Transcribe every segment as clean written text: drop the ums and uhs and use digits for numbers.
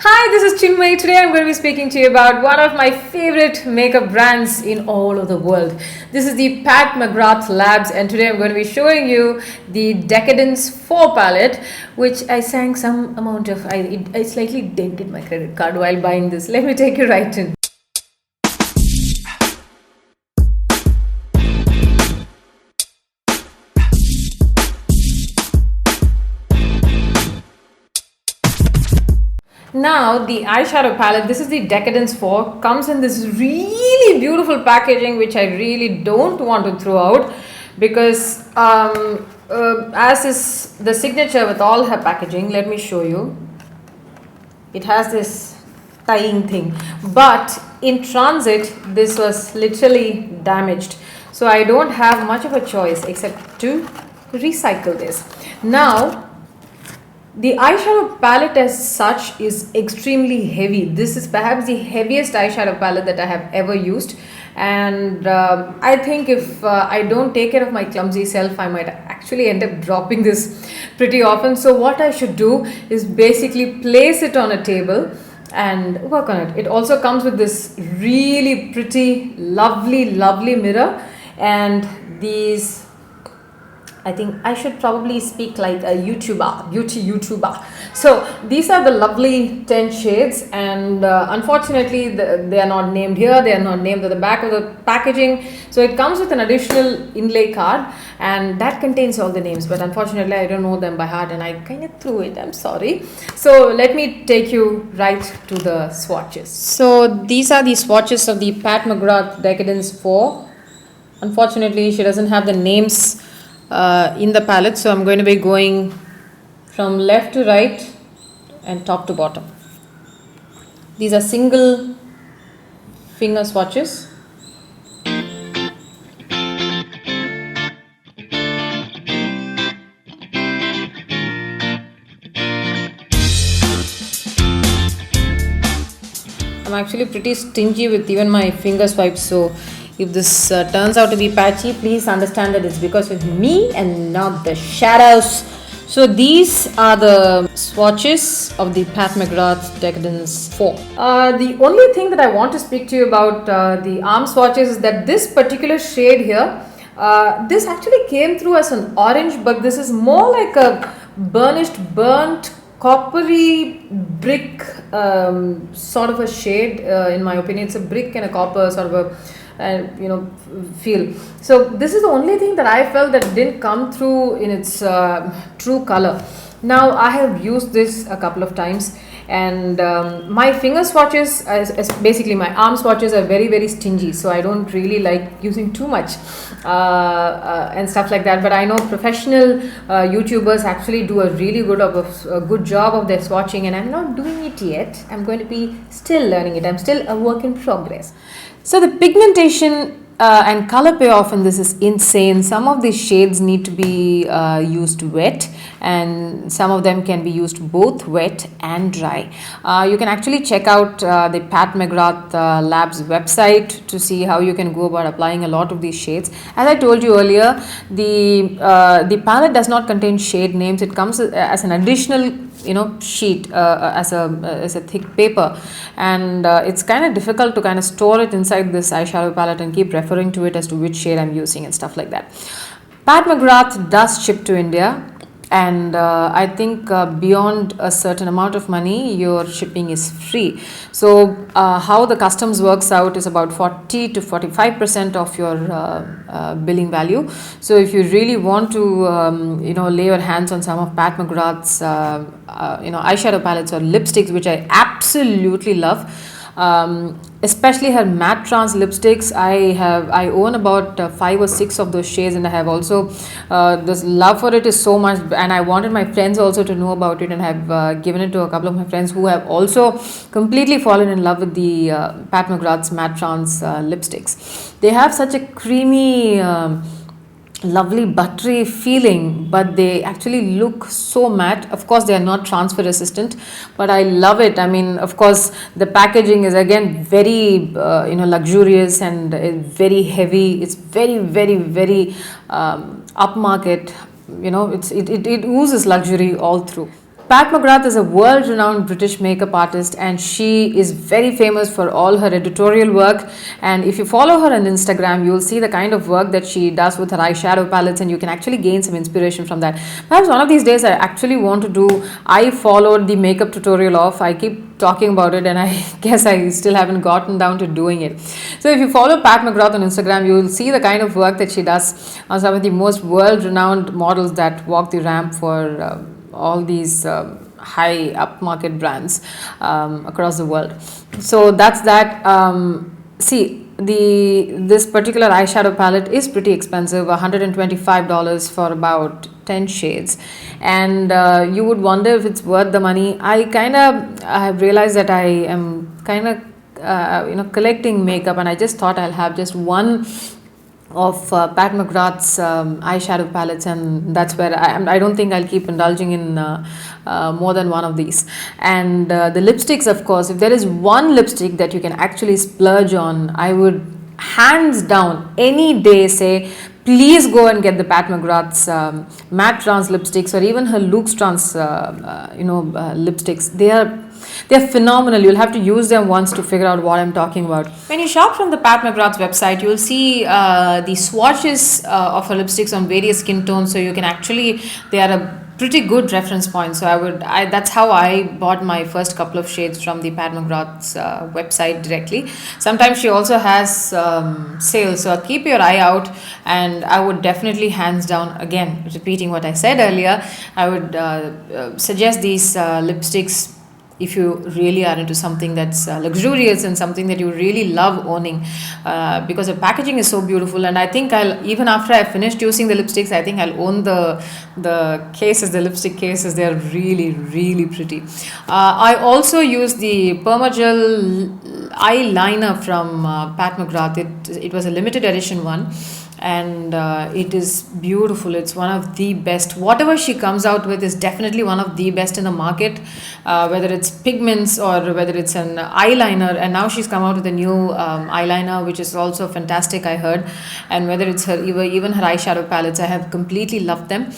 Hi, this is Chinmayi. Today I'm going to be speaking to you about one of my favorite makeup brands in all of the world. This is the McGrath Labs, and today I'm going to be showing you the Decadence 4 palette, which I sang some amount of. I slightly dented my credit card while buying this. Let me take you right in. Now the eyeshadow palette, this is the Decadence 4, comes in this really beautiful packaging which I really don't want to throw out because as is the signature with all her packaging, let me show you. It has this tying thing, but in transit this was literally damaged, so I don't have much of a choice except to recycle this. Now the eyeshadow palette as such is extremely heavy. This is perhaps the heaviest eyeshadow palette that I have ever used, and I think if I don't take care of my clumsy self, I might actually end up dropping this pretty often. So what I should do is basically place it on a table and work on it. It also comes with this really pretty, lovely mirror and these, I think I should probably speak like a beauty YouTuber. So these are the lovely 10 shades, and unfortunately they are not named here. They are not named at the back of the packaging. So it comes with an additional inlay card, and that contains all the names. But unfortunately, I don't know them by heart, and I kind of threw it. I'm sorry. So let me take you right to the swatches. So these are the swatches of the McGrath Decadence 4. Unfortunately, she doesn't have the names in the palette, so I'm going to be going from left to right and top to bottom. These are single finger swatches. I'm actually pretty stingy with even my finger swipes, so if this turns out to be patchy, please understand that it's because of me and not the shadows. So these are the swatches of the McGrath Decadence 4. The only thing that I want to speak to you about the arm swatches is that this particular shade here, this actually came through as an orange, but this is more like a burnt coppery brick sort of a shade. In my opinion, it's a brick and a copper sort of a feel. So this is the only thing that I felt that didn't come through in its true color. Now I have used this a couple of times, and my finger swatches, basically my arm swatches, are very stingy, so I don't really like using too much and stuff like that. But I know professional YouTubers actually do a really good job of their swatching, and I'm not doing it yet. I'm going to be still learning it. I'm still a work in progress. So the pigmentation and color payoff in this is insane. Some of these shades need to be used wet, and some of them can be used both wet and dry. You can actually check out the McGrath Labs website to see how you can go about applying a lot of these shades. As I told you earlier, the palette does not contain shade names. It comes as an additional sheet as a thick paper, and it's kind of difficult to kind of store it inside this eyeshadow palette and keep referring to it as to which shade I'm using and stuff like that. McGrath does ship to India, and I think beyond a certain amount of money your shipping is free. So how the customs works out is about 40 to 45% of your billing value. So if you really want to lay your hands on some of McGrath's eyeshadow palettes or lipsticks, which I absolutely love, especially her MatteTrance lipsticks. I own about 5 or 6 of those shades, and I have also this love for it is so much, and I wanted my friends also to know about it, and have given it to a couple of my friends who have also completely fallen in love with the McGrath's MatteTrance lipsticks. They have such a creamy lovely buttery feeling, but they actually look so matte. Of course they are not transfer resistant, but I love it. I mean, of course the packaging is again very luxurious and very heavy. It's very upmarket. It oozes luxury all through. Pat McGrath is a world-renowned British makeup artist, and she is very famous for all her editorial work. And if you follow her on Instagram, you'll see the kind of work that she does with her eyeshadow palettes, and you can actually gain some inspiration from that. Perhaps one of these days I actually want to do, I followed the makeup tutorial of, I keep talking about it and I guess I still haven't gotten down to doing it. So if you follow Pat McGrath on Instagram, you will see the kind of work that she does on some of the most world-renowned models that walk the ramp for all these high upmarket brands across the world. So that's that. See, this particular eyeshadow palette is pretty expensive, $125 for about 10 shades, and you would wonder if it's worth the money. I have realized that I am kind of collecting makeup, and I just thought I'll have just one of Pat McGrath's eyeshadow palettes, and that's where I don't think I'll keep indulging in more than one of these. And the lipsticks, of course, if there is one lipstick that you can actually splurge on, I would hands down any day say please go and get the Pat McGrath's MatteTrance lipsticks, or even her Luxtrance lipsticks. They're phenomenal. You'll have to use them once to figure out what I'm talking about. When you shop from the Pat McGrath's website, you'll see the swatches of her lipsticks on various skin tones, so you can actually, they are a pretty good reference point. So that's how I bought my first couple of shades from the Pat McGrath's website directly. Sometimes she also has sales, so keep your eye out. And I would definitely, hands down, again repeating what I said earlier, I would suggest these lipsticks if you really are into something that's luxurious and something that you really love owning, because the packaging is so beautiful. And I think even after I finished using the lipsticks, I think I'll own the cases, the lipstick cases. They're really, really pretty. I also use the Permagel eyeliner from Pat McGrath. It was a limited edition one, and it is beautiful. It's one of the best. Whatever she comes out with is definitely one of the best in the market, whether it's pigments or whether it's an eyeliner. And now she's come out with a new eyeliner, which is also fantastic, I heard. And whether it's even her eyeshadow palettes, I have completely loved them.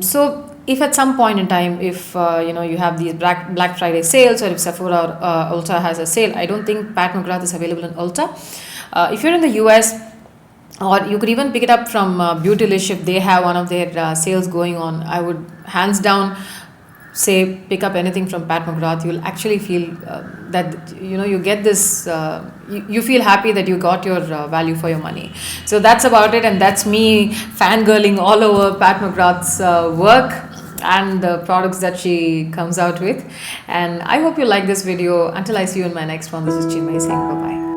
So if at some point in time, if you have these Black Friday sales, or if Sephora or Ulta has a sale, I don't think Pat McGrath is available in Ulta. If you're in the US, or you could even pick it up from Beautylish if they have one of their sales going on, I would hands down say pick up anything from Pat McGrath. You'll actually feel that you get this, you feel happy that you got your value for your money. So that's about it, and that's me fangirling all over Pat McGrath's work and the products that she comes out with. And I hope you like this video. Until I see you in my next one, this is Chinmayi saying bye bye.